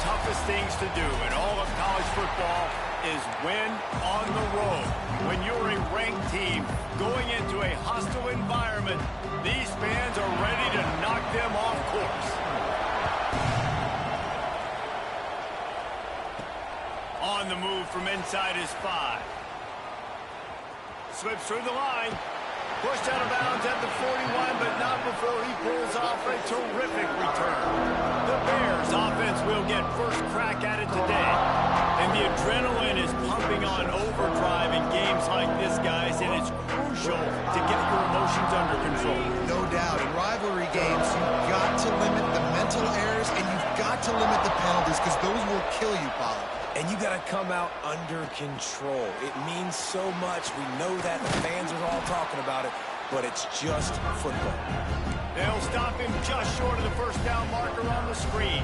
toughest things to do in all of college football is win on the road. When you're a ranked team going into a hostile environment, these fans are ready to knock them off course. On the move from inside his 5. Slips through the line. Pushed out of bounds at the 41, but not before he pulls off a terrific return. The Bears offense will get first crack at it today. And the adrenaline is pumping on overdrive in games like this, guys, and it's crucial to get your emotions under control. No doubt. In rivalry games, you've got to limit the mental errors, and you've got to limit the penalties, because those will kill you, Pollard. And you got to come out under control. It means so much. We know that. The fans are all talking about it, but it's just football. They'll stop him just short of the first down marker on the screen.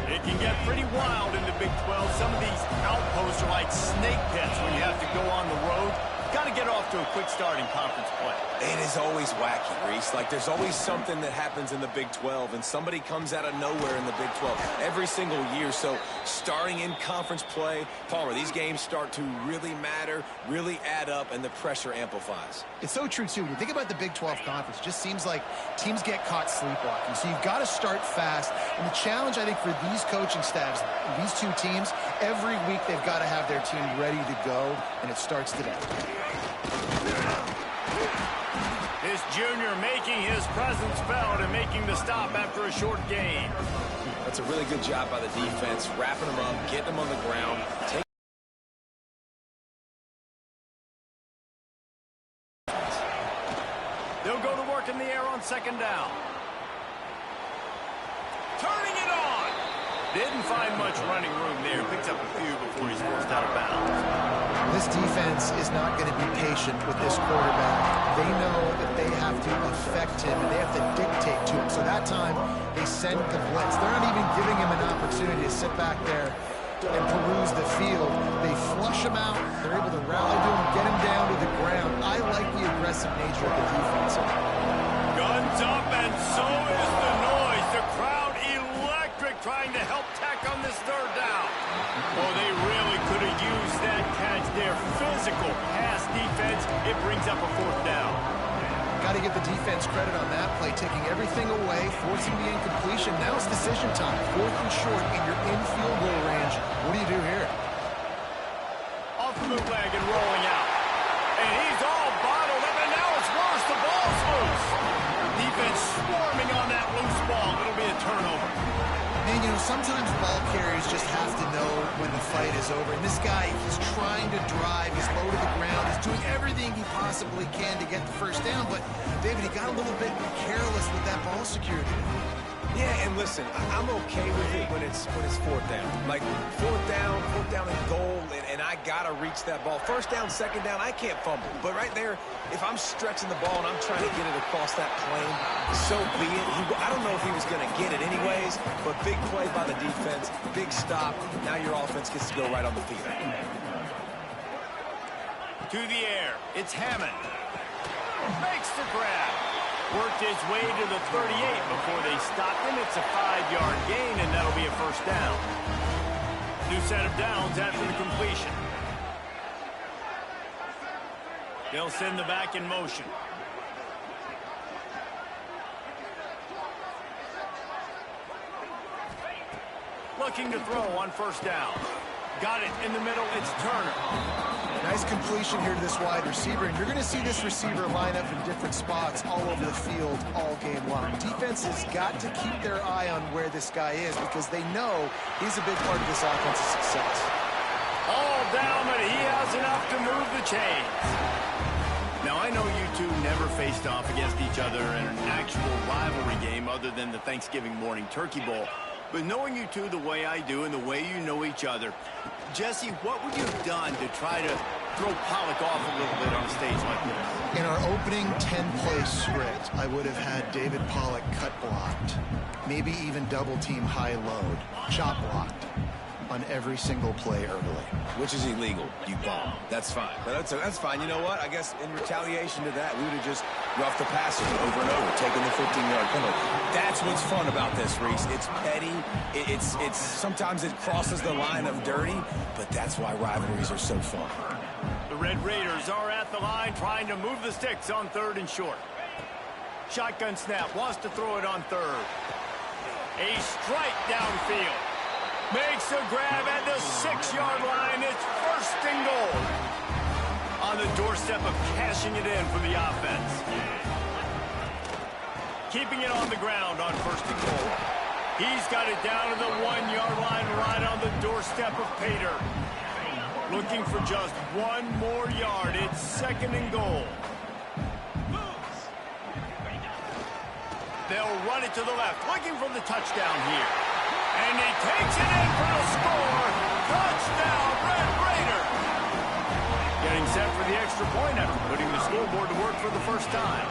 It can get pretty wild in the Big 12. Some of these outposts are like snake pits when you have to go on the road. Got to get off to a quick start in conference play. It is always wacky, Reese. Like, there's always something that happens in the Big 12, and somebody comes out of nowhere in the Big 12 every single year. So starting in conference play, Palmer, these games start to really matter, really add up, and the pressure amplifies. It's so true, too. When you think about the Big 12 conference, it just seems like teams get caught sleepwalking. So you've got to start fast. And the challenge, I think, for these coaching staffs, these two teams, every week they've got to have their team ready to go, and it starts today. This junior making his presence felt and making the stop after a short gain. That's a really good job by the defense, wrapping them up, getting them on the ground. They'll go to work in the air on second down. Turning it on. Didn't find much running room there. Picks up a few before he's forced out of bounds. This defense is not going to be patient with this quarterback. They know that they have to affect him, and they have to dictate to him. So that time, they send the blitz. They're not even giving him an opportunity to sit back there and peruse the field. They flush him out. They're able to rally to him, get him down to the ground. I like the aggressive nature of the defense. Guns up, and so is the noise. The crowd electric, trying to help tack on this third down. Oh, they really could have used that catch there. Physical pass defense. It brings up a fourth down. Got to give the defense credit on that play, taking everything away, forcing the incompletion. Now it's decision time. 4th and short, and you're in field goal range. What do you do here? Off the bootleg and rolling out. And he's all bottled up, and now it's worse. The ball's loose. Defense swarming on that loose ball. It'll be a turnover. And, you know, sometimes ball carriers just have to know when the fight is over. And this guy, he's trying to drive. He's low to the ground. He's doing everything he possibly can to get the first down. But, David, he got a little bit careless with that ball security. Yeah, and listen, I'm okay with it when it's 4th down. Like, 4th down and goal, and I got to reach that ball. 1st down, 2nd down, I can't fumble. But right there, if I'm stretching the ball and I'm trying to get it across that plane, so be it. I don't know if he was going to get it anyways, but big play by the defense, big stop. Now your offense gets to go right on the field. To the air, it's Hammond. Makes the grab. Worked his way to the 38 before they stopped him. It's a 5-yard gain, and that'll be a first down. New set of downs after the completion. They'll send the back in motion. Looking to throw on first down. Got it in the middle. It's Turner. Nice completion here to this wide receiver, and you're going to see this receiver line up in different spots all over the field all game long. Defense has got to keep their eye on where this guy is because they know he's a big part of this offense's success. All down, but he has enough to move the chains. Now, I know you two never faced off against each other in an actual rivalry game other than the Thanksgiving morning Turkey Bowl. But knowing you two the way I do and the way you know each other, Jesse, what would you have done to try to throw Pollock off a little bit on a stage like this? In our opening 10-play script, I would have had David Pollock cut blocked, maybe even double-team high load, chop blocked. on every single play early. Which is illegal, you bum. That's fine. But that's fine. You know what? I guess in retaliation to that, we would have just roughed the passer over and over, taking the 15-yard penalty. That's what's fun about this, Reese. It's petty. It's sometimes it crosses the line of dirty, but that's why rivalries are so fun. The Red Raiders are at the line trying to move the sticks on 3rd and short. Shotgun snap, wants to throw it on 3rd. A strike downfield. Makes a grab at the 6-yard line. It's 1st and goal. On the doorstep of cashing it in for the offense. Keeping it on the ground on 1st and goal. He's got it down to the 1-yard line right on the doorstep of Pater. Looking for just 1 more yard. It's 2nd and goal. They'll run it to the left, looking for the touchdown here. And he takes it in for the score. Touchdown, Red Raider. Getting set for the extra point after putting the scoreboard to work for the first time.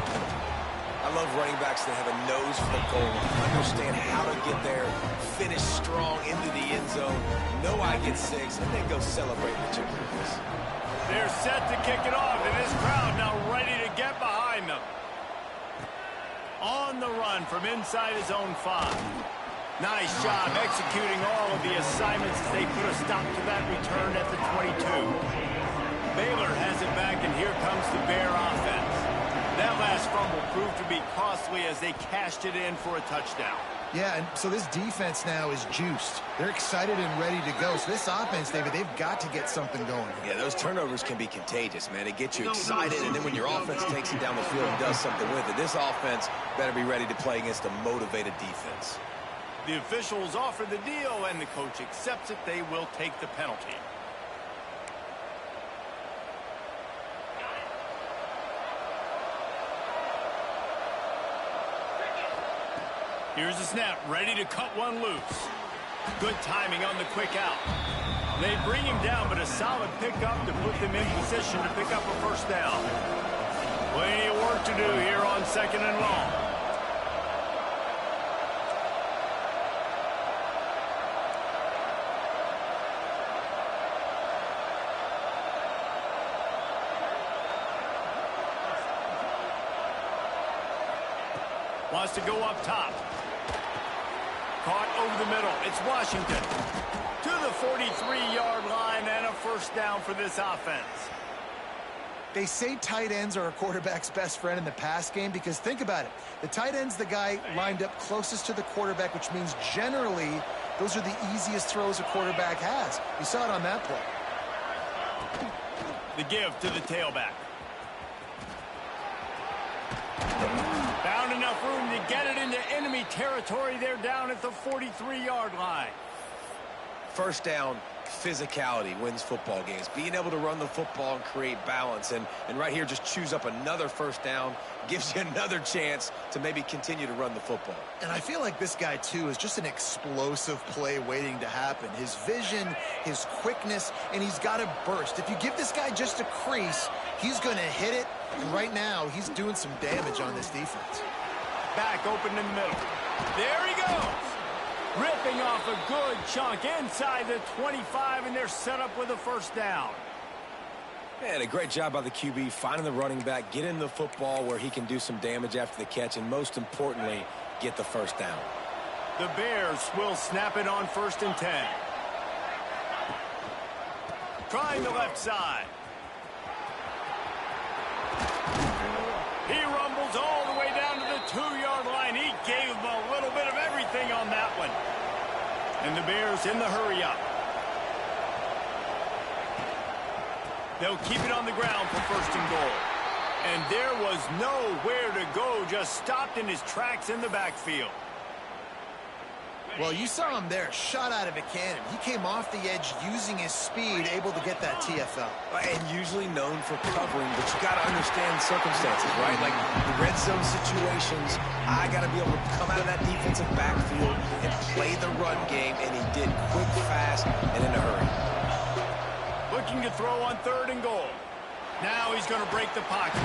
I love running backs that have a nose for the goal line, understand how to get there, finish strong into the end zone, know I get 6, and then go celebrate the chickens. They're set to kick it off, and this crowd now ready to get behind them. On the run from inside his own 5. Nice job executing all of the assignments as they put a stop to that return at the 22. Baylor has it back, and here comes the Bear offense. That last fumble proved to be costly as they cashed it in for a touchdown. Yeah, and so this defense now is juiced. They're excited and ready to go. So this offense, David, they've got to get something going. Yeah, those turnovers can be contagious, man. It gets you excited, and then when your offense takes it down the field and does something with it, this offense better be ready to play against a motivated defense. The officials offer the deal, and the coach accepts it. They will take the penalty. Here's the snap, ready to cut one loose. Good timing on the quick out. They bring him down, but a solid pickup to put them in position to pick up a 1st down. Plenty of work to do here on 2nd and long. Wants to go up top. Caught over the middle. It's Washington. To the 43-yard line and a 1st down for this offense. They say tight ends are a quarterback's best friend in the pass game because think about it. The tight end's the guy lined up closest to the quarterback, which means generally those are the easiest throws a quarterback has. You saw it on that play. The give to the tailback. Found enough room to get it into enemy territory. They're down at the 43-yard line. 1st down, physicality wins football games. Being able to run the football and create balance. And right here, just choose up another 1st down. Gives you another chance to maybe continue to run the football. And I feel like this guy, too, is just an explosive play waiting to happen. His vision, his quickness, and he's got a burst. If you give this guy just a crease, he's going to hit it. And right now, he's doing some damage on this defense. Back open in the middle. There he goes. Ripping off a good chunk inside the 25, and they're set up with a 1st down. Man, a great job by the QB finding the running back, getting the football where he can do some damage after the catch, and most importantly, get the 1st down. The Bears will snap it on 1st and 10. Trying the left side. He rumbles all the way down to the 2-yard line. He gave him a little bit of everything on that one. And the Bears in the hurry up. They'll keep it on the ground for 1st and goal. And there was nowhere to go, just stopped in his tracks in the backfield. Well, you saw him there, shot out of a cannon. He came off the edge using his speed, able to get that TFL. And usually known for covering, but you got to understand circumstances, right? Like the red zone situations, I got to be able to come out of that defensive backfield and play the run game, and he did quick, fast, and in a hurry. Looking to throw on 3rd and goal. Now he's going to break the pocket.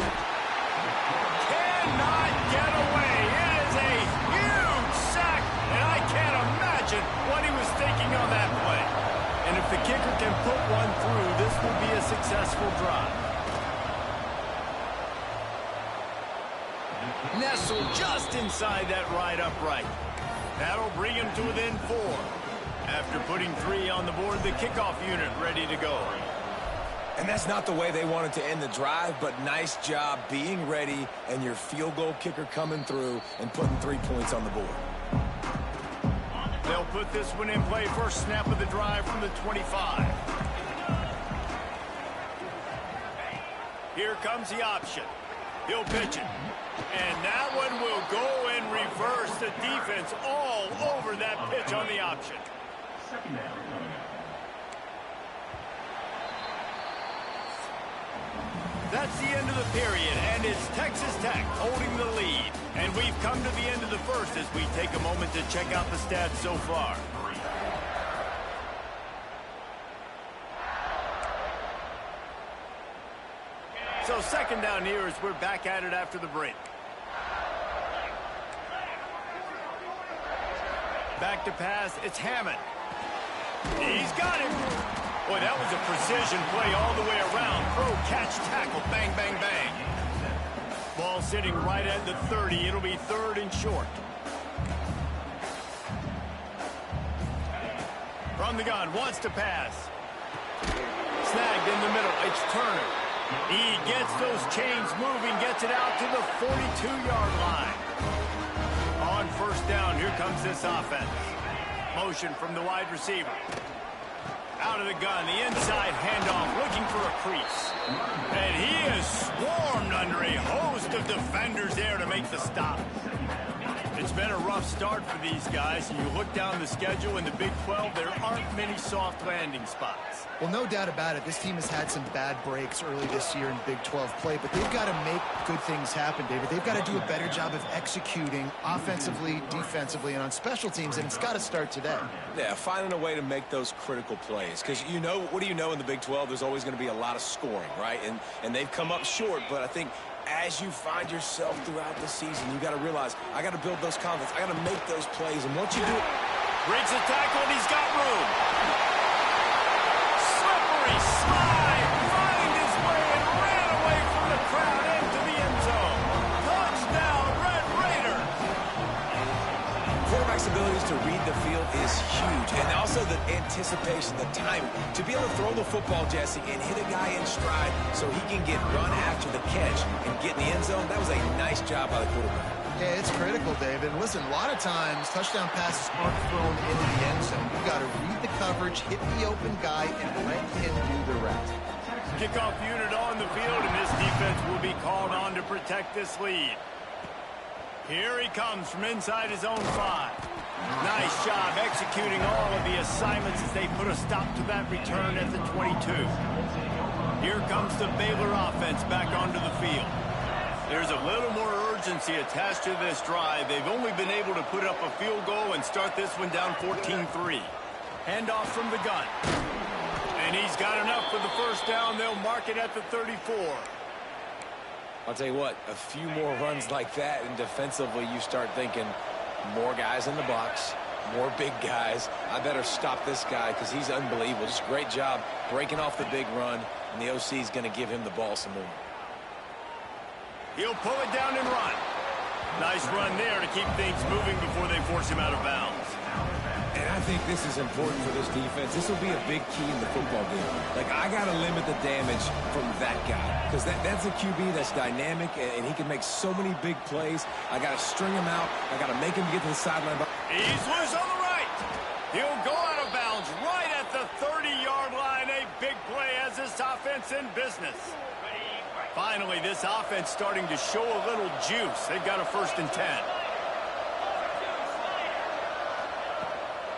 Cannot get away. It is a huge sack, and I can't imagine what he was thinking on that play. And if the kicker can put one through, this will be a successful drive. Nestled just inside that right upright. That'll bring him to within 4. After putting 3 on the board, the kickoff unit ready to go. And that's not the way they wanted to end the drive, but nice job being ready and your field goal kicker coming through and putting 3 points on the board. They'll put this one in play. First snap of the drive from the 25. Here comes the option. He'll pitch it. And that one will go in reverse. The defense all over that pitch on the option. That's the end of the period, and it's Texas Tech holding the lead. And we've come to the end of the first as we take a moment to check out the stats so far. So second down here as we're back at it after the break. Back to pass, it's Hammond. He's got him. Boy, that was a precision play all the way around. Throw, catch, tackle, bang, bang, bang. Ball sitting right at the 30. It'll be 3rd and short. From the gun, wants to pass. Snagged in the middle, it's Turner. He gets those chains moving, gets it out to the 42-yard line. On first down, here comes this offense. Motion from the wide receiver. Out of the gun, the inside handoff, looking for a crease. And he is swarmed under a host of defenders there to make the stop. It's been a rough start for these guys. And you look down the schedule in the Big 12, there aren't many soft landing spots. Well, no doubt about it. This team has had some bad breaks early this year in Big 12 play, but they've got to make good things happen, David. They've got to do a better job of executing offensively, defensively, and on special teams, and it's got to start today. Yeah, finding a way to make those critical plays. Because, you know, what do you know in the Big 12? There's always going to be a lot of scoring, right? And they've come up short, but I think as you find yourself throughout the season, you got to realize, I got to build those confidence. I got to make those plays. And once you do it, breaks the tackle, and he's got room. Slippery slide, find his way and ran away from the crowd into the end zone. Touchdown, Red Raider. Quarterback's abilities to read the field is huge. And also the anticipation, the timing. To be able to throw the football, Jesse, and hit a guy in stride so he can get run after the catch and get in the end zone, that was a nice job by the quarterback. Yeah, it's critical, David. Listen, a lot of times, touchdown passes aren't thrown into the end zone. You've got to read the coverage, hit the open guy, and let him do the rest. Kickoff unit on the field, and this defense will be called on to protect this lead. Here he comes from inside his own 5. Nice job executing all of the assignments as they put a stop to that return at the 22. Here comes the Baylor offense back onto the field. There's a little more urgency attached to this drive. They've only been able to put up a field goal and start this one down 14-3. Handoff from the gun. And he's got enough for the first down. They'll mark it at the 34. I'll tell you what, a few more runs like that, and defensively you start thinking more guys in the box, more big guys. I better stop this guy because he's unbelievable. Just great job breaking off the big run, and the OC is going to give him the ball some more. He'll pull it down and run. Nice run there to keep things moving before they force him out of bounds. And I think this is important for this defense. This will be a big key in the football game. Like, I got to limit the damage from that guy because that's a QB that's dynamic, and he can make so many big plays. I got to string him out. I got to make him get to the sideline. He's loose on the right. He'll go out of bounds right at the 30-yard line. A big play as this offense in business. Finally, this offense starting to show a little juice. They've got a 1st and 10.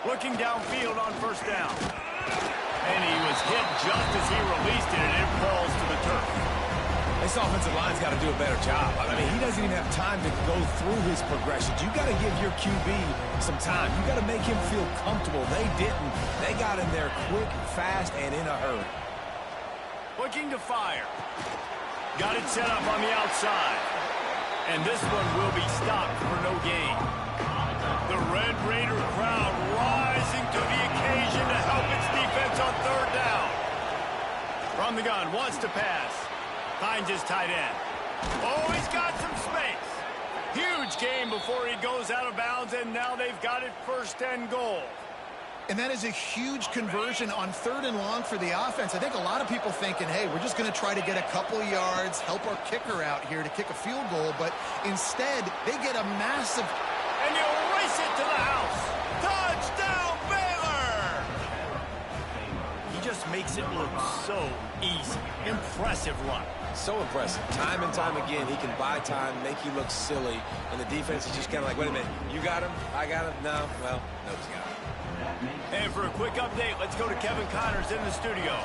Looking downfield on first down. And he was hit just as he released it, and it falls to the turf. This offensive line's got to do a better job. I mean, he doesn't even have time to go through his progressions. You got to give your QB some time. You got to make him feel comfortable. They didn't. They got in there quick, fast, and in a hurry. Looking to fire. Got it set up on the outside. And this one will be stopped for no gain. The Red Raider crowd rising to the occasion to help its defense From the gun, wants to pass. Finds his tight end. Oh, he's got some space. Huge game before he goes out of bounds, and now they've got it 1st and goal. And that is a huge conversion on 3rd and long for the offense. I think a lot of people thinking, hey, we're just going to try to get a couple yards, help our kicker out here to kick a field goal. But instead, they get a massive... And you race it to the house. Touchdown, Baylor! He just makes it look so easy. Impressive run. So impressive. Time and time again, he can buy time, make you look silly, and the defense is just kind of like, wait a minute, you got him? I got him? No? Well, nobody's got him. And for a quick update, let's go to Kevin Connors in the studio.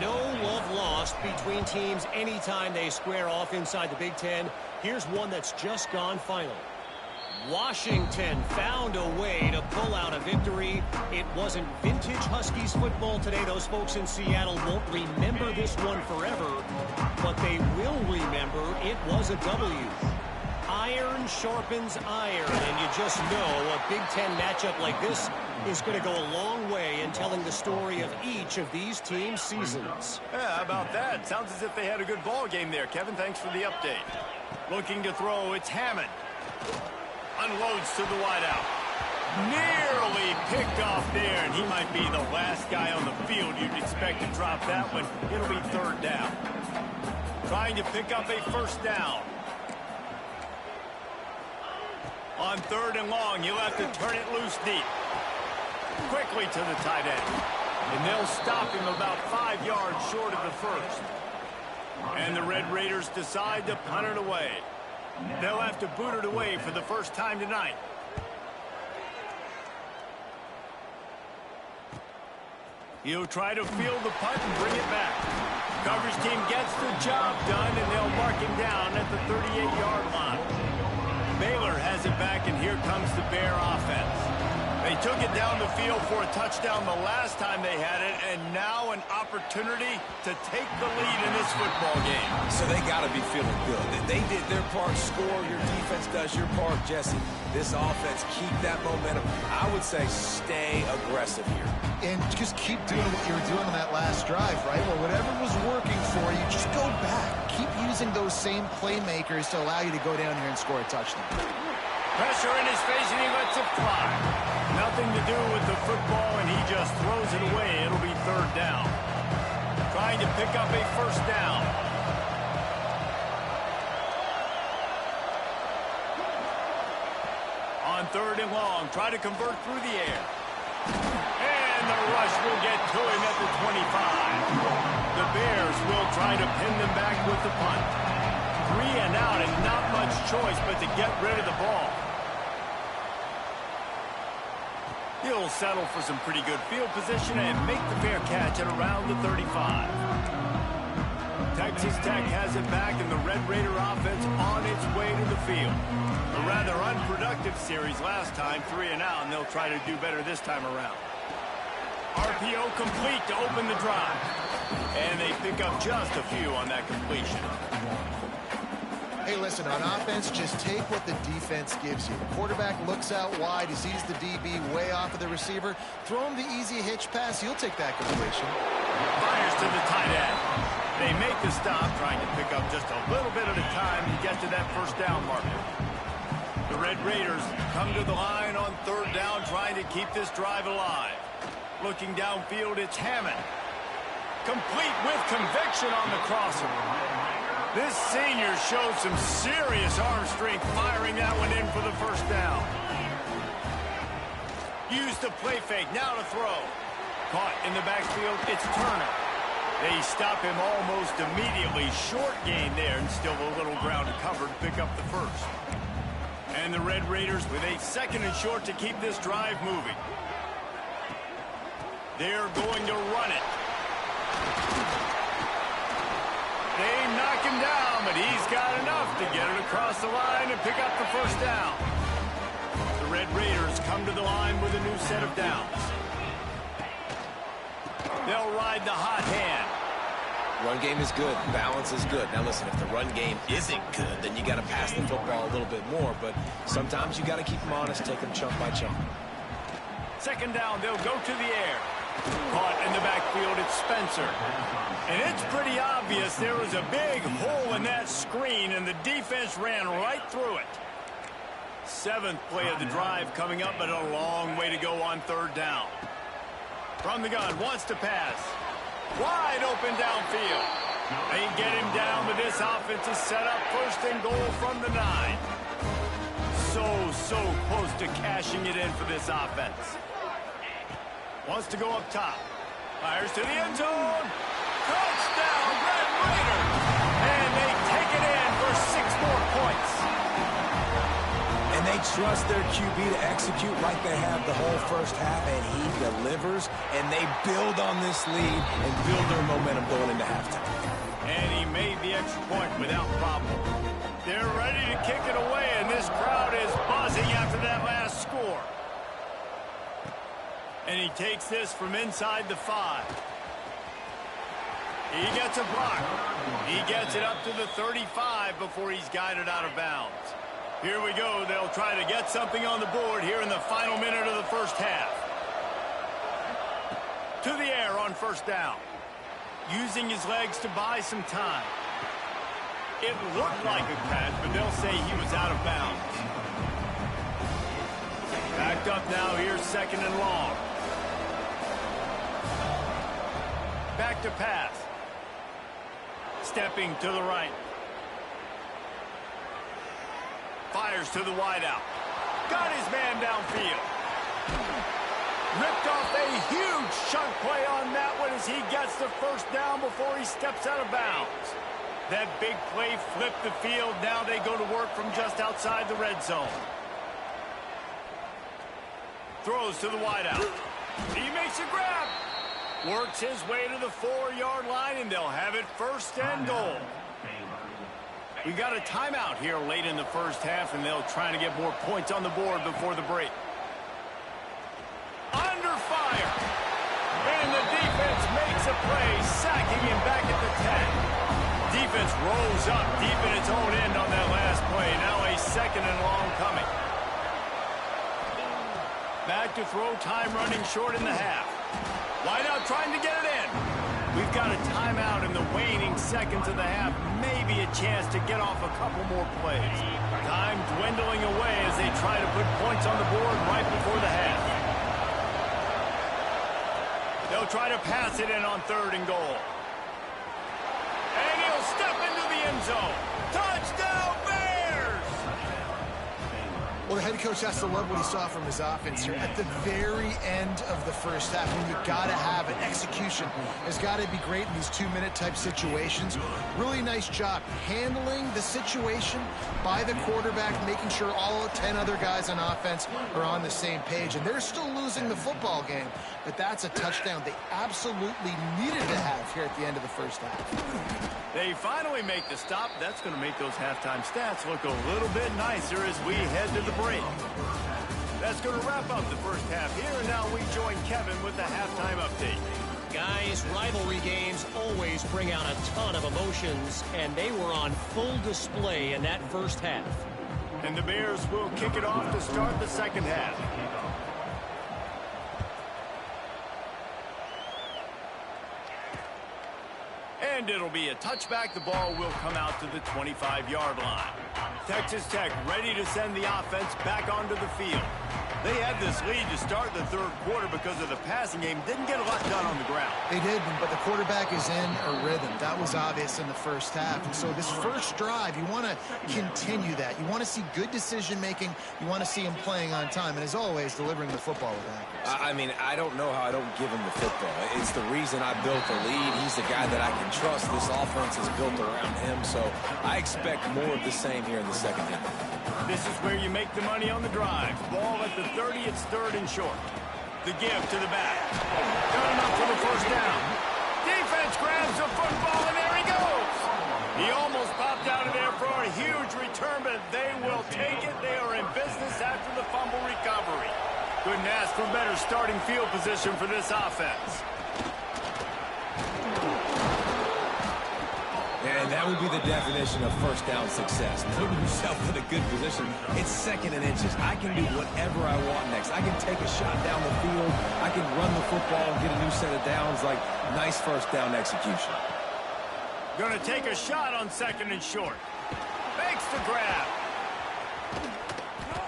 No love lost between teams anytime they square off inside the Big Ten. Here's one that's just gone final. Washington found a way to pull out a victory. It wasn't vintage Huskies football today. Those folks in Seattle won't remember this one forever, but they will remember it was a W. Iron sharpens iron, and you just know a Big Ten matchup like this is going to go a long way in telling the story of each of these teams' seasons. Yeah, how about that? Sounds as if they had a good ball game there. Kevin, thanks for the update. Looking to throw, it's Hammond. Unloads to the wideout. Nearly picked off there, and he might be the last guy on the field you'd expect to drop that one. It'll be 3rd down. Trying to pick up a 1st down. On 3rd and long, he'll have to turn it loose deep. Quickly to the tight end. And they'll stop him about 5 yards short of the 1st. And the Red Raiders decide to punt it away. They'll have to boot it away for the 1st time tonight. He'll try to field the punt and bring it back. Coverage team gets the job done, and they'll mark him down at the 38-yard line. Baylor has it back, and here comes the Bear offense. They took it down the field for a touchdown the last time they had it, and now an opportunity to take the lead in this football game. So they got to be feeling good. They did their part, score. Your defense does your part, Jesse. This offense, keep that momentum. I would say stay aggressive here. And just keep doing what you were doing on that last drive, right? Well, whatever was working for you, just go back. Keep using those same playmakers to allow you to go down here and score a touchdown. Pressure in his face, and he lets it fly. Nothing to do with the football, and he just throws it away. It'll be 3rd down. Trying to pick up a 1st down. On 3rd and long, try to convert through the air. And the rush will get to him at the 25. The Bears will try to pin them back with the punt. 3 and out, and not much choice but to get rid of the ball. He'll settle for some pretty good field position and make the fair catch at around the 35. Texas Tech has it back, and the Red Raider offense on its way to the field. A rather unproductive series last time, 3 and out, and they'll try to do better this time around. RPO complete to open the drive. And they pick up just a few on that completion. Hey, listen, on offense, just take what the defense gives you. The quarterback looks out wide. He sees the DB way off of the receiver. Throw him the easy hitch pass. He'll take that completion. Fires to the tight end. They make the stop, trying to pick up just a little bit at a time to get to that 1st down marker. The Red Raiders come to the line on 3rd down, trying to keep this drive alive. Looking downfield, it's Hammond. Complete with conviction on the crosser. This senior showed some serious arm strength, firing that one in for the 1st down. Used the play fake, now to throw. Caught in the backfield, it's Turner. They stop him almost immediately. Short gain there, and still a little ground to cover to pick up the 1st. And the Red Raiders with a 2nd and short to keep this drive moving. They're going to run it. They knock him down, but he's got enough to get it across the line and pick up the 1st down. The Red Raiders come to the line with a new set of downs. They'll ride the hot hand. Run game is good. Balance is good. Now, listen, if the run game isn't good, then you got to pass the football a little bit more. But sometimes you got to keep them honest, take them chunk by chunk. 2nd down, they'll go to the air. Caught in the backfield, it's Spencer. And it's pretty obvious there was a big hole in that screen, and the defense ran right through it. 7th play of the drive coming up, but a long way to go on 3rd down. From the gun, wants to pass. Wide open downfield. They get him down, but this offense is set up 1st and goal from the 9. So close to cashing it in for this offense. Wants to go up top. Fires to the end zone. Touchdown, Red Raiders. And they take it in for 6 more points. And they trust their QB to execute like they have the whole first half, and he delivers, and they build on this lead and build their momentum going into halftime. And he made the extra point without problem. They're ready to kick it away, and this crowd is buzzing after that last score. And he takes this from inside the 5. He gets a block. He gets it up to the 35 before he's guided out of bounds. Here we go. They'll try to get something on the board here in the final minute of the first half. To the air on 1st down. Using his legs to buy some time. It looked like a catch, but they'll say he was out of bounds. Backed up now here, 2nd and long. Back to pass. Stepping to the right. Fires to the wideout. Got his man downfield. Ripped off a huge chunk play on that one as he gets the 1st down before he steps out of bounds. That big play flipped the field. Now they go to work from just outside the red zone. Throws to the wideout. He makes a grab. Works his way to the 4-yard line, and they'll have it 1st and goal. We got a timeout here late in the first half, and they'll try to get more points on the board before the break. Under fire. And the defense makes a play, sacking him back at the 10. Defense rolls up deep in its own end on that last play. Now a 2nd and long coming. Back to throw, time running short in the half. Wideout trying to get it in. We've got a timeout in the waning seconds of the half. Maybe a chance to get off a couple more plays. Time dwindling away as they try to put points on the board right before the half. They'll try to pass it in on 3rd and goal. And he'll step into the end zone. Touchdown, Bears! Well, the head coach has to love what he saw from his offense here. At the very end of the first half, when you got to have it, execution has got to be great in these 2-minute type situations. Really nice job handling the situation by the quarterback, making sure all 10 other guys on offense are on the same page. And they're still losing the football game, but that's a touchdown they absolutely needed to have here at the end of the first half. They finally make the stop. That's going to make those halftime stats look a little bit nicer as we head to the break. That's going to wrap up the first half here, and now we join Kevin with the halftime update. Guys, rivalry games always bring out a ton of emotions, and they were on full display in that first half. And the Bears will kick it off to start the second half. And it'll be a touchback. The ball will come out to the 25-yard line. Texas Tech ready to send the offense back onto the field. They had this lead to start the 3rd quarter because of the passing game. Didn't get a lot done on the ground. They did, but the quarterback is in a rhythm. That was obvious in the first half. And so this first drive, you want to continue that. You want to see good decision-making. You want to see him playing on time. And as always, delivering the football with accuracy. I mean, I don't know how I don't give him the football. It's the reason I built the lead. He's the guy that I can trust. This offense is built around him. So I expect more of the same here in the second half. This is where you make the money on the drive. Ball at the 30, it's 3rd and short. The give to the back. Got him up for the 1st down. Defense grabs the football, and there he goes. He almost popped out of there for a huge return, but they will take it. They are in business after the fumble recovery. Couldn't ask for better starting field position for this offense. And That would be the definition of first down success. Putting yourself in a good position. It's 2nd and inches. I can do whatever I want next. I can take a shot down the field. I can run the football and get a new set of downs. Like, nice first down execution. Going to take a shot on 2nd and short. Makes the grab.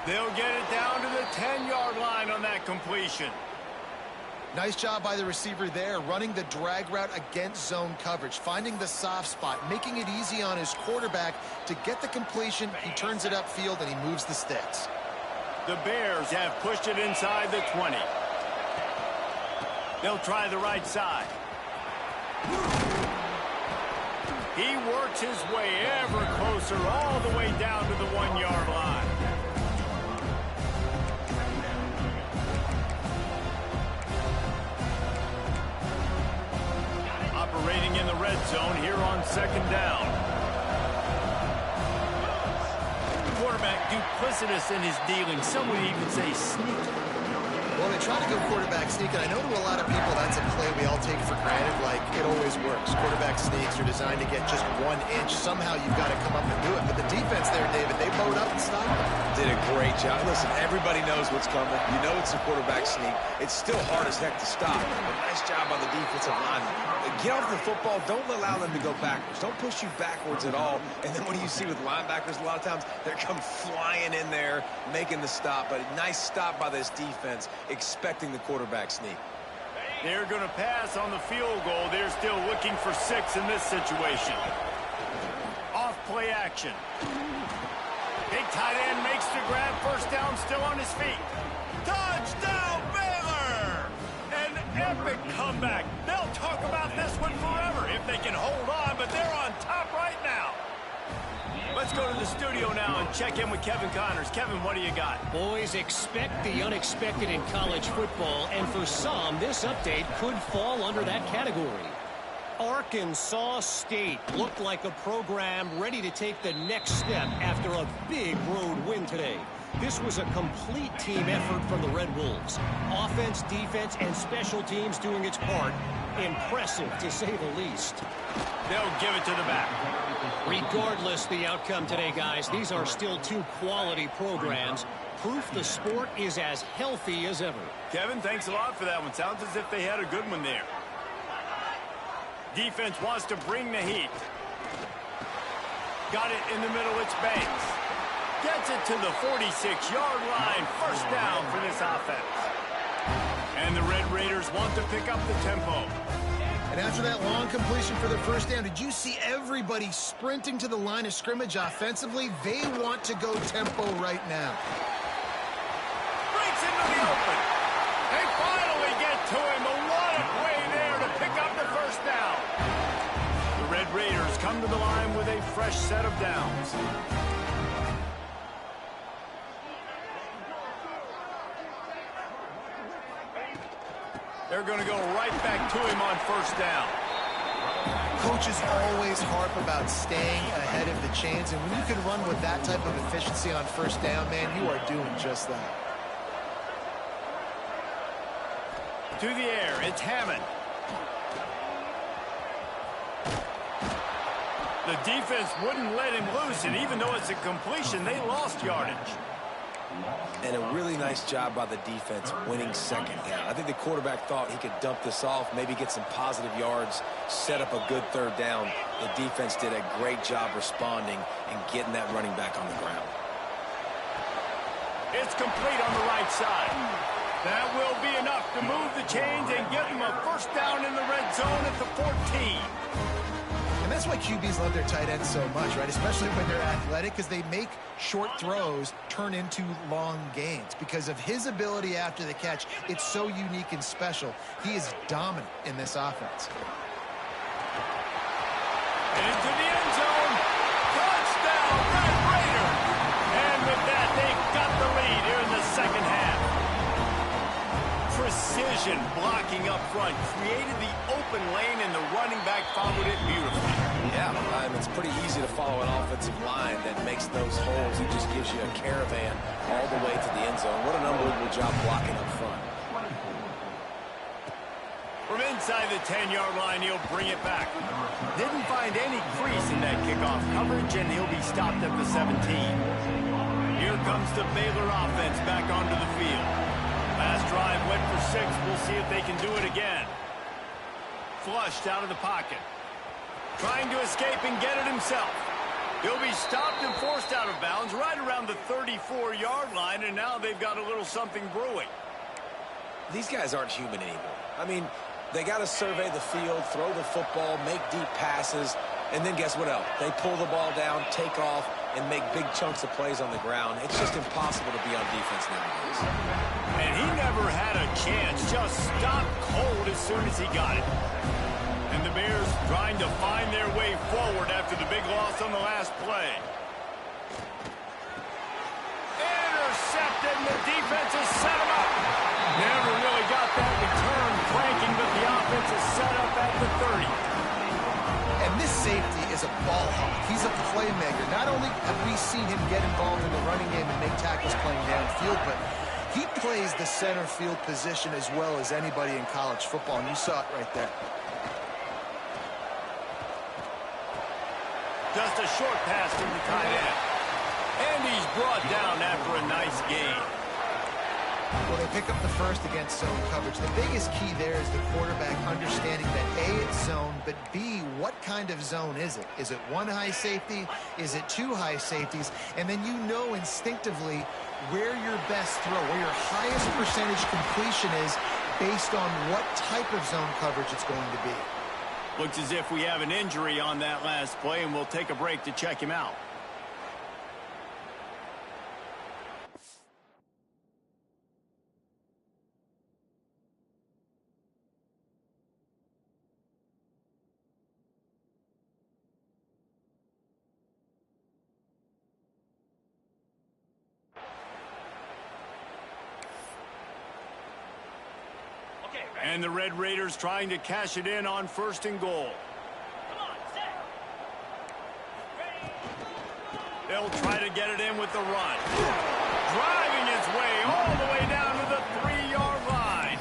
They'll get it down to the 10-yard line on that completion. Nice job by the receiver there, running the drag route against zone coverage, finding the soft spot, making it easy on his quarterback to get the completion. He turns it upfield, and he moves the sticks. The Bears have pushed it inside the 20. They'll try the right side. He works his way ever closer all the way down to the 1-yard line. Operating in the red zone here on 2nd down. Quarterback duplicitous in his dealing. Some would even say sneaky. Well, they try to go quarterback sneak, and I know to a lot of people that's a play we all take for granted, like it always works. Quarterback sneaks are designed to get just 1 inch. Somehow you've got to come up and do it. But the defense there, David, they bowed up and stopped them. Did a great job. Listen, everybody knows what's coming. You know it's a quarterback sneak. It's still hard as heck to stop. But nice job by the defensive lineman. Get off the football. Don't allow them to go backwards. Don't push you backwards at all. And then what do you see with linebackers? A lot of times they're come flying in there, making the stop. But a nice stop by this defense, expecting the quarterback sneak. They're going to pass on the field goal. They're still looking for 6 in this situation. Off play action. Big tight end makes the grab. First down, still on his feet. Touchdown, Baylor! An epic comeback. They'll talk about this one forever if they can hold on, but they're on top right now. Let's go to the studio now and check in with Kevin Connors. Kevin, what do you got? Boys, expect the unexpected in college football, and for some, this update could fall under that category. Arkansas State looked like a program ready to take the next step after a big road win today. This was a complete team effort from the Red Wolves. Offense, defense, and special teams doing its part. Impressive, to say the least. They'll give it to the back. Regardless the outcome today, guys, these are still 2 quality programs. Proof the sport is as healthy as ever. Kevin, thanks a lot for that one. Sounds as if they had a good one there. Defense wants to bring the heat. Got it in the middle. It's Banks. Gets it to the 46-yard line. First down for this offense. And the Red Raiders want to pick up the tempo. And after that long completion for the first down, did you see everybody sprinting to the line of scrimmage offensively? They want to go tempo right now. Breaks into the open. They finally get to him. A lot of play there to pick up the first down. The Red Raiders come to the line with a fresh set of downs. They're going to go right back to him on first down. Coaches always harp about staying ahead of the chains, and when you can run with that type of efficiency on first down, man, you are doing just that. To the air, it's Hammond. The defense wouldn't let him loose, and even though it's a completion, they lost yardage. And a really nice job by the defense winning second down. I think the quarterback thought he could dump this off, maybe get some positive yards, set up a good third down. The defense did a great job responding and getting that running back on the ground. It's complete on the right side. That will be enough to move the chains and get them a first down in the red zone at the 14. And that's why QBs love their tight ends so much, right? Especially when they're athletic, because they make short throws turn into long gains. Because of his ability after the catch, it's so unique and special. He is dominant in this offense. Into the end zone. Touchdown, Red Raiders. And with that, they've got the lead here in the second half. Precision blocking up front created the open lane, and the running back followed it beautifully. Yeah, it's pretty easy to follow an offensive line that makes those holes. It just gives you a caravan all the way to the end zone. What an unbelievable job blocking up front. From inside the 10-yard line, he'll bring it back. Didn't find any crease in that kickoff coverage, and he'll be stopped at the 17. Here comes the Baylor offense back onto the field. Last drive went for 6. We'll see if they can do it again. Flushed out of the pocket. Trying to escape and get it himself. He'll be stopped and forced out of bounds right around the 34-yard line, and now they've got a little something brewing. These guys aren't human anymore. I mean, they got to survey the field, throw the football, make deep passes, and then guess what else? They pull the ball down, take off, and make big chunks of plays on the ground. It's just impossible to be on defense nowadays. And he never had a chance, just stopped cold as soon as he got it. And the Bears trying to find their way forward after the big loss on the last play. Intercepted, and the defense has set him up. Never really got that return cranking, but the offense is set up at the 30. And this safety is a ball hawk. He's a playmaker. Not only have we seen him get involved in the running game and make tackles playing downfield, but he plays the center field position as well as anybody in college football, and you saw it right there. Just a short pass to the tight end. And he's brought down after a nice gain. Well, they pick up the first against zone coverage. The biggest key there is the quarterback understanding that A, it's zone, but B, what kind of zone is it? Is it one high safety? Is it two high safeties? And then you know instinctively where your best throw, where your highest percentage completion is based on what type of zone coverage it's going to be. Looks as if we have an injury on that last play, and we'll take a break to check him out. And the Red Raiders trying to cash it in on 1st and goal. They'll try to get it in with the run. Driving its way all the way down to the 3-yard line.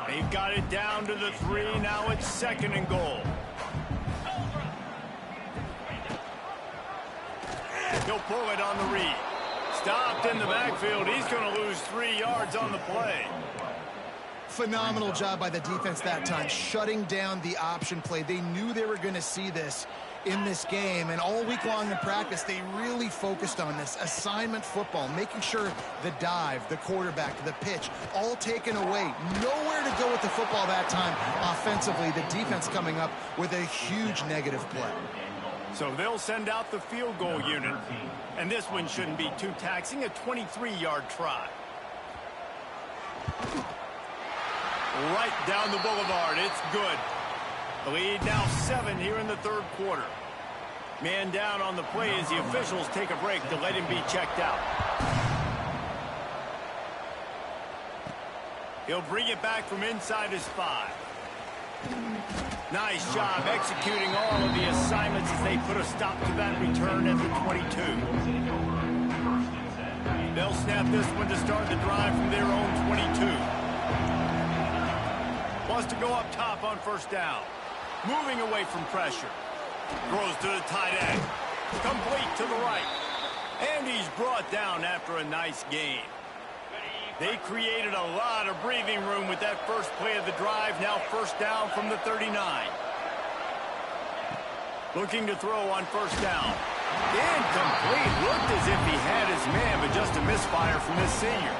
They've got it down to the 3. Now it's 2nd and goal. He'll pull it on the read. Stopped in the backfield. He's going to lose 3 yards on the play. Phenomenal job by the defense that time, shutting down the option play. They knew they were going to see this in this game, and all week long in practice, they really focused on this assignment football, making sure the dive, the quarterback, the pitch, all taken away. Nowhere to go with the football that time offensively. The defense coming up with a huge negative play. So they'll send out the field goal unit, and this one shouldn't be too taxing, a 23-yard try. Right down the boulevard, it's good. The lead now 7 here in the 3rd quarter. Man down on the play as the officials take a break to let him be checked out. He'll bring it back from inside his 5. Nice job executing all of the assignments as they put a stop to that return at the 22. They'll snap this one to start the drive from their own 22. Wants to go up top on 1st down. Moving away from pressure. Throws to the tight end. Complete to the right. And he's brought down after a nice gain. They created a lot of breathing room with that first play of the drive. Now 1st down from the 39. Looking to throw on 1st down. Incomplete. Looked as if he had his man, but just a misfire from this senior.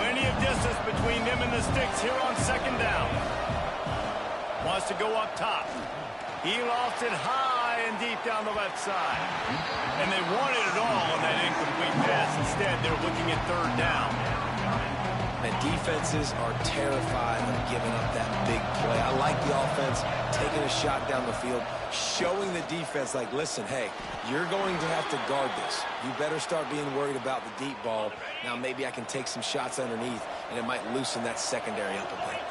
Plenty of distance between them and the sticks here on 2nd down. Wants to go up top. He lost it high and deep down the left side. And they wanted it all on that incomplete pass. Instead, they're looking at 3rd down. And defenses are terrified of giving up that big play. I like the offense taking a shot down the field, showing the defense, like, listen, hey, you're going to have to guard this. You better start being worried about the deep ball. Now maybe I can take some shots underneath, and it might loosen that secondary up a bit.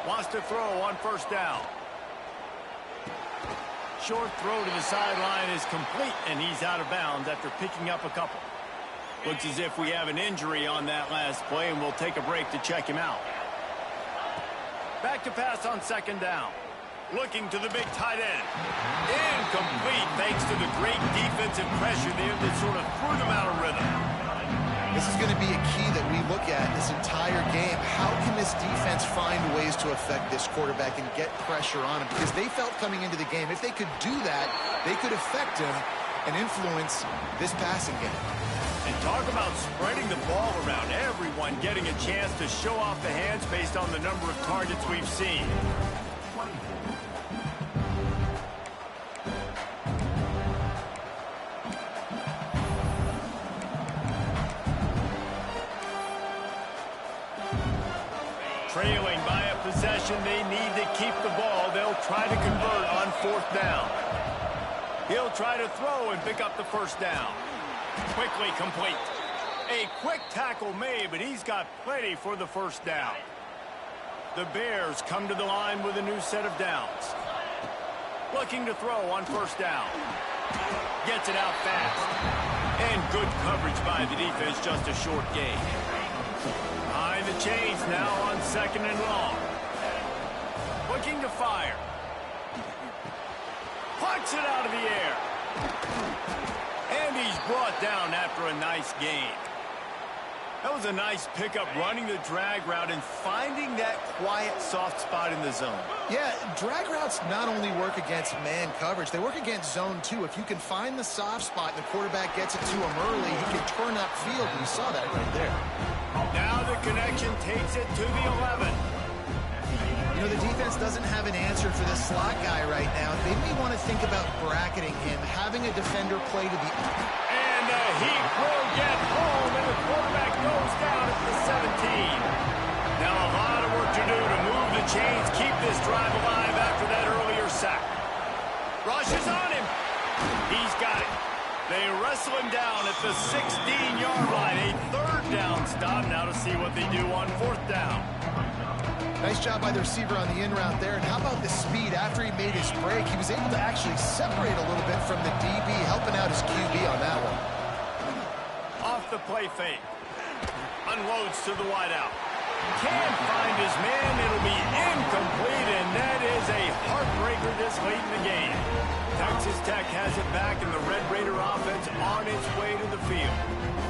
Wants to throw on 1st down. Short throw to the sideline is complete, and he's out of bounds after picking up a couple. Looks as if we have an injury on that last play, and we'll take a break to check him out. Back to pass on second down. Looking to the big tight end. Incomplete thanks to the great defensive pressure there that sort of threw them out of rhythm. This is going to be a key that we look at this entire game. How can this defense find ways to affect this quarterback and get pressure on him? Because they felt coming into the game, if they could do that, they could affect him and influence this passing game. And talk about spreading the ball around, everyone getting a chance to show off the hands based on the number of targets we've seen. Trailing by a possession, they need to keep the ball. They'll try to convert on fourth down. He'll try to throw and pick up the first down. Quickly complete. A quick tackle made, but he's got plenty for the first down. The Bears come to the line with a new set of downs. Looking to throw on first down. Gets it out fast. And good coverage by the defense, just a short gain. Behind the chains now on second and long. Looking to fire. Pucks it out of the air. And he's brought down after a nice gain. That was a nice pickup, running the drag route and finding that quiet, soft spot in the zone. Yeah, drag routes not only work against man coverage, they work against zone too. If you can find the soft spot and the quarterback gets it to him early, he can turn upfield, and you saw that right there. Now the connection takes it to the 11. You know, the defense doesn't have an answer for this slot guy right now. They may want to think about bracketing him, having a defender play to the... And the heat will get home, and the quarterback goes down at the 17. Now a lot of work to do to move the chains, keep this drive alive after that earlier sack. Rushes on him. He's got it. They wrestle him down at the 16-yard line. A third down stop now to see what they do on fourth down. Nice job by the receiver on the in route there. And how about the speed after he made his break? He was able to actually separate a little bit from the DB, helping out his QB on that one. Off the play fake. Unloads to the wideout. Can't find his man. It'll be incomplete, and that is a heartbreaker this late in the game. Texas Tech has it back, and the Red Raider offense on its way to the field.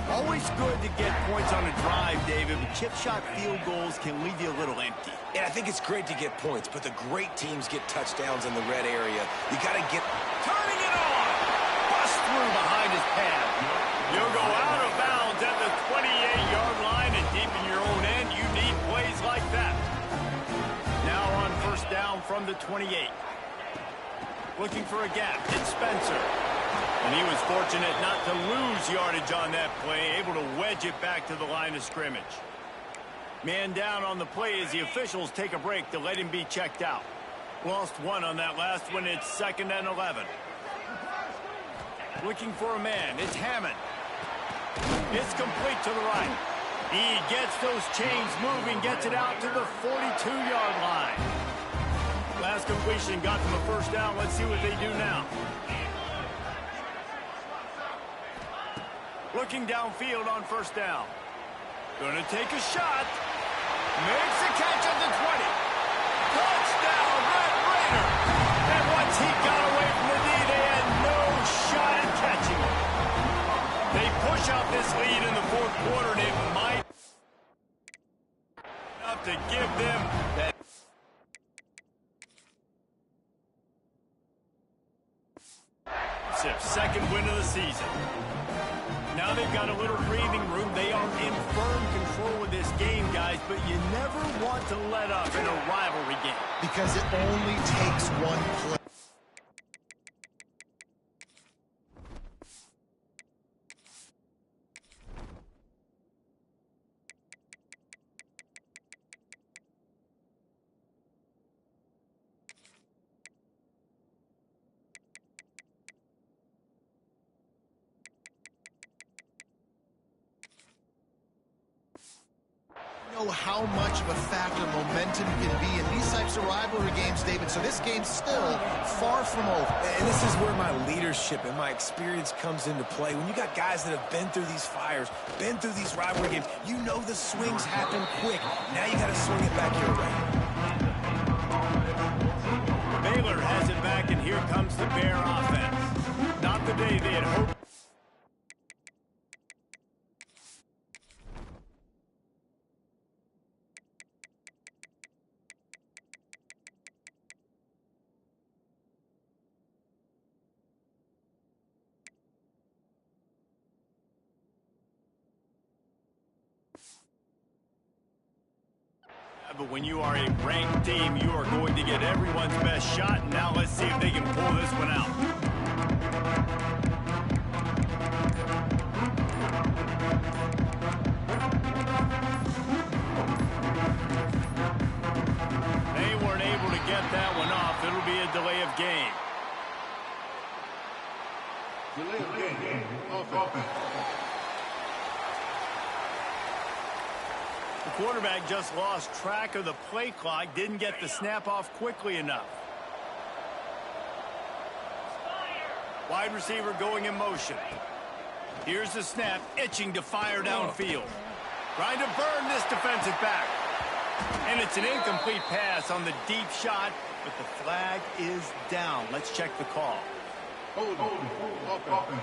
Always good to get points on a drive, David, but chip shot field goals can leave you a little empty. And I think it's great to get points, but the great teams get touchdowns in the red area. You got to get... Turning it on! Bust through behind his pad. You'll go out of bounds at the 28-yard line, and deep in your own end, you need plays like that. Now on first down from the 28. Looking for a gap. It's Spencer. And he was fortunate not to lose yardage on that play, able to wedge it back to the line of scrimmage. Man down on the play as the officials take a break to let him be checked out. Lost one on that last one. It's second and 11. Looking for a man. It's Hammond. It's complete to the right. He gets those chains moving, gets it out to the 42-yard line. Last completion got them a first down. Let's see what they do now. Looking downfield on first down. Gonna take a shot. Makes the catch at the 20. Touchdown, Red Raider. And once he got away from the D, they had no shot at catching him. They push out this lead in the fourth quarter, and it might enough to give them that. Second win of the season. Now they've got a little breathing room. They are in firm control of this game, guys, but you never want to let up in a rivalry game. Because it only takes one play. How much of a factor momentum can be in these types of rivalry games, David. So this game's still far from over. And this is where my leadership and my experience comes into play. When you got guys that have been through these fires, been through these rivalry games, you know the swings happen quick. Now you got to swing it back your way. here comes the Bear offense. Not the day they had hoped. But when you are a ranked team, you are going to get everyone's best shot. And now let's see if they can pull this one out. They weren't able to get that one off. It'll be a delay of game. Delay of game. Offense. The quarterback just lost track of the play clock, didn't get the snap off quickly enough. Wide receiver going in motion. Here's the snap, itching to fire downfield. Trying to burn this defensive back. And it's an incomplete pass on the deep shot, but the flag is down. Let's check the call. Hold. Offense.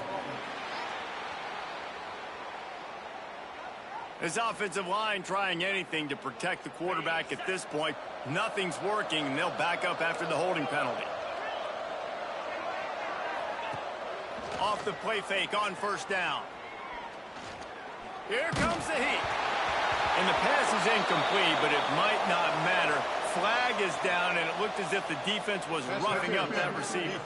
This offensive line trying anything to protect the quarterback at this point. Nothing's working, and they'll back up after the holding penalty. Off the play fake on first down. Here comes the heat. And the pass is incomplete, but it might not matter. Flag is down, and it looked as if the defense was roughing up that receiver.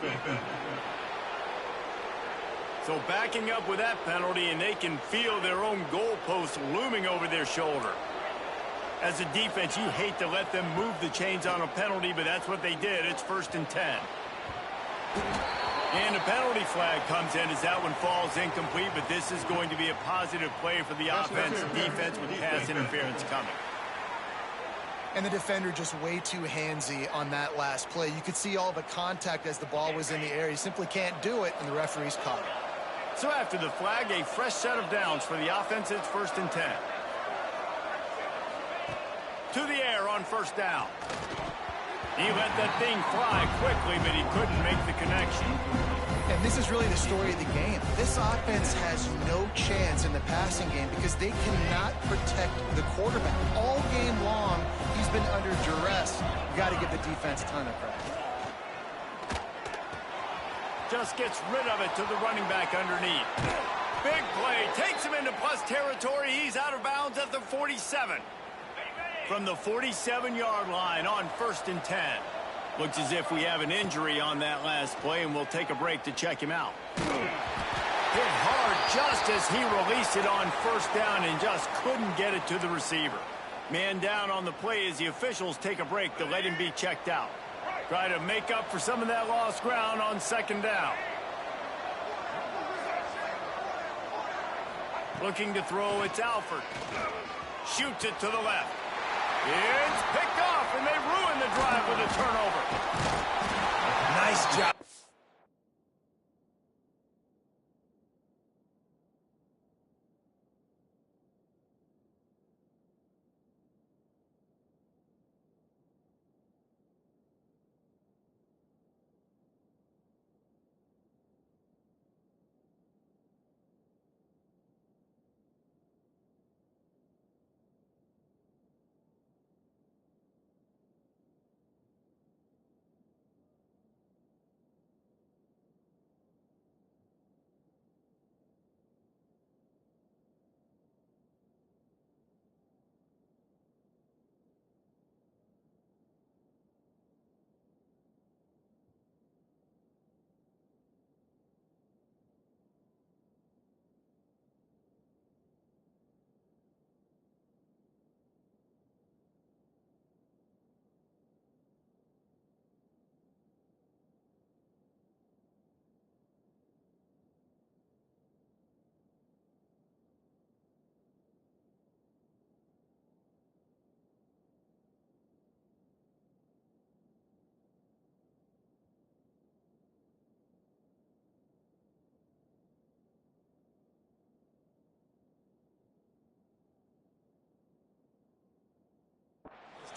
So backing up with that penalty, and they can feel their own goalpost looming over their shoulder. As a defense, you hate to let them move the chains on a penalty, but that's what they did. It's 1st and 10. And a penalty flag comes in as that one falls incomplete, but this is going to be a positive play for the offense and defense with pass interference coming. And the defender just way too handsy on that last play. You could see all the contact as the ball was in the air. You simply can't do it, and the referee's caught it. So after the flag, a fresh set of downs for the offense. It's 1st and 10. To the air on first down. He let that thing fly quickly, but he couldn't make the connection. And this is really the story of the game. This offense has no chance in the passing game because they cannot protect the quarterback. All game long, he's been under duress. You got to give the defense a ton of credit. Just gets rid of it to the running back underneath. Big play, takes him into plus territory. He's out of bounds at the 47. From the 47-yard line on 1st and 10. Looks as if we have an injury on that last play, and we'll take a break to check him out. Hit hard just as he released it on first down and just couldn't get it to the receiver. Man down on the play as the officials take a break to let him be checked out. Try to make up for some of that lost ground on 2nd down. Looking to throw, it's Alford. Shoots it to the left. It's picked off, and they ruin the drive with a turnover. Nice job.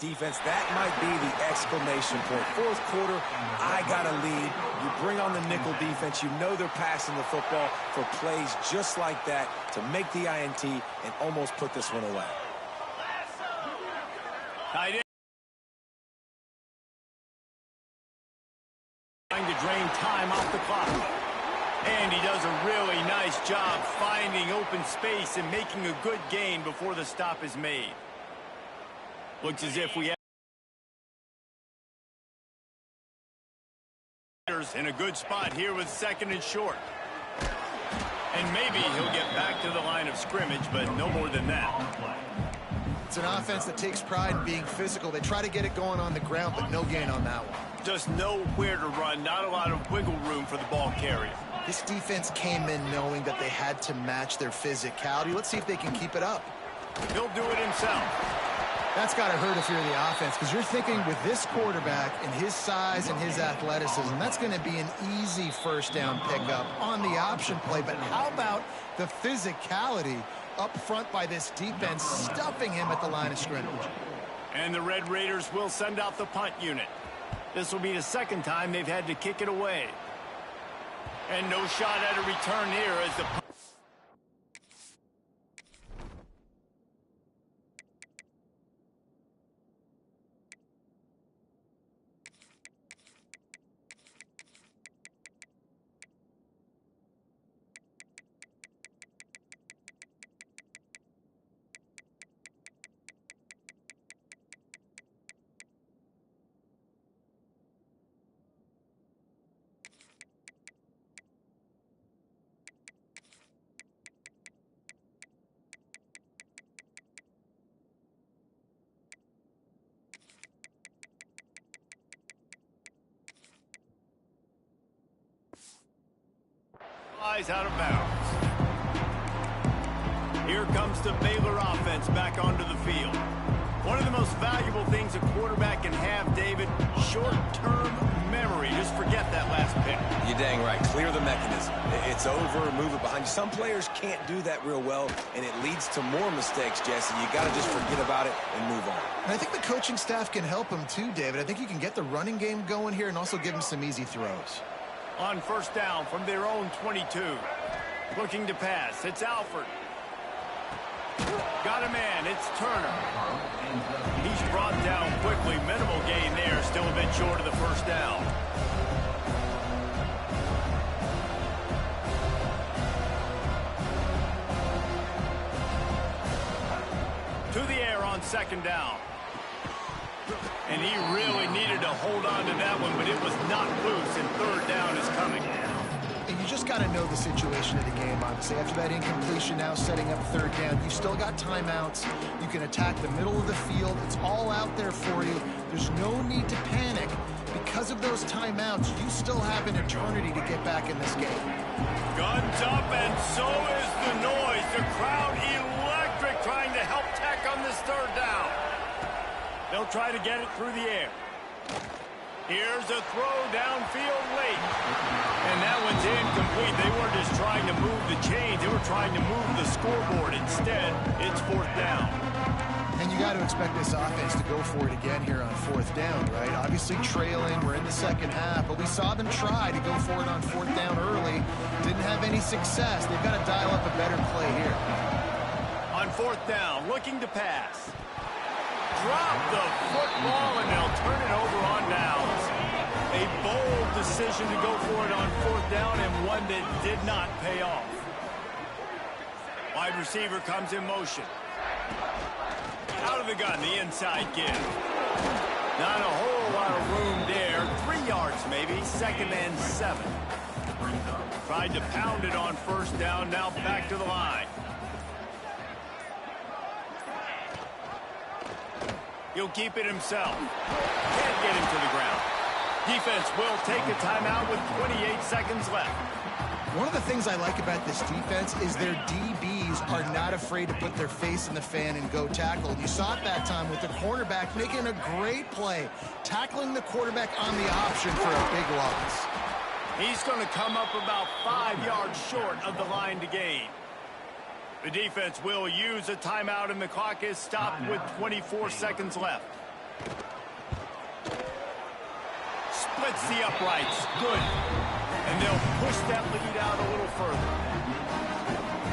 defense, that might be the exclamation point. Fourth quarter, I got a lead. You bring on the nickel defense. You know they're passing the football for plays just like that to make the INT and almost put this one away. Tight end. Trying to drain time off the clock. And he does a really nice job finding open space and making a good gain before the stop is made. Looks as if we have in a good spot here with 2nd and short. And maybe he'll get back to the line of scrimmage, but no more than that. It's an offense that takes pride in being physical. They try to get it going on the ground, but no gain on that one. Just nowhere to run, not a lot of wiggle room for the ball carrier. This defense came in knowing that they had to match their physicality. Let's see if they can keep it up. He'll do it himself. That's got to hurt if you're the offense, because you're thinking with this quarterback and his size and his athleticism, that's going to be an easy first down pickup on the option play. But how about the physicality up front by this defense, stuffing him at the line of scrimmage? And the Red Raiders will send out the punt unit. This will be the 2nd time they've had to kick it away. And no shot at a return here as the flies out of bounds. Here comes the Baylor offense back onto the field. One of the most valuable things a quarterback can have, David, short-term memory. Just forget that last pick. You're dang right. Clear the mechanism. It's over, move it behind you. Some players can't do that real well, and it leads to more mistakes, Jesse. You got to just forget about it and move on. And I think the coaching staff can help him too, David. I think you can get the running game going here and also give him some easy throws. On first down from their own 22. Looking to pass. It's Alford. Got a man. It's Turner. He's brought down quickly. Minimal gain there. Still a bit short of the first down. To the air on 2nd down. And he really needed to hold on to that one, but it was not loose, and 3rd down is coming. And you just got to know the situation of the game, obviously. After that incompletion, now setting up 3rd down, you've still got timeouts. You can attack the middle of the field. It's all out there for you. There's no need to panic. Because of those timeouts, you still have an eternity to get back in this game. Guns up, and so is the noise. The crowd electric, trying to help Tech on this 3rd down. They'll try to get it through the air. Here's a throw downfield late. And that one's incomplete. They weren't just trying to move the chains. They were trying to move the scoreboard. Instead, it's 4th down. And you got to expect this offense to go for it again here on 4th down, right? Obviously trailing. We're in the 2nd half. But we saw them try to go for it on 4th down early. Didn't have any success. They've got to dial up a better play here. On 4th down, looking to pass. Drop the football, and they'll turn it over on downs. A bold decision to go for it on 4th down, and one that did not pay off. Wide receiver comes in motion. Out of the gun, the inside give. Not a whole lot of room there. 3 yards maybe, 2nd and 7. Tried to pound it on 1st down, now back to the line. He'll keep it himself. Can't get him to the ground. Defense will take a timeout with 28 seconds left. One of the things I like about this defense is their DBs are not afraid to put their face in the fan and go tackle. And you saw it that time with the cornerback making a great play, tackling the quarterback on the option for a big loss. He's going to come up about 5 yards short of the line to gain. The defense will use a timeout, and the clock is stopped with 24 seconds left. Splits the uprights. Good. And they'll push that lead out a little further.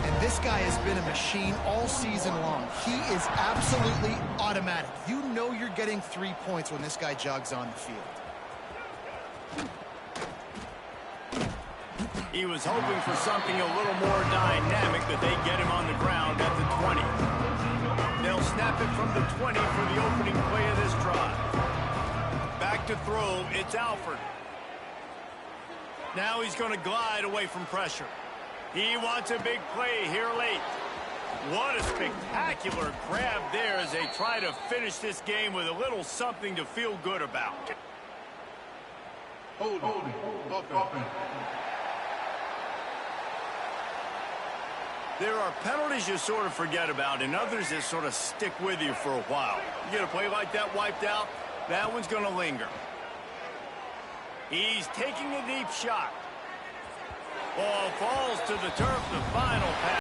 And this guy has been a machine all season long. He is absolutely automatic. You know you're getting 3 points when this guy jogs on the field. He was hoping for something a little more dynamic, but they get him on the ground at the 20. They'll snap it from the 20 for the opening play of this drive. Back to throw, it's Alford. Now he's going to glide away from pressure. He wants a big play here late. What a spectacular grab there as they try to finish this game with a little something to feel good about. Hold it. Offense. There are penalties you sort of forget about and others that sort of stick with you for a while. You get a play like that wiped out, that one's going to linger. He's taking a deep shot. Ball falls to the turf, the final pass.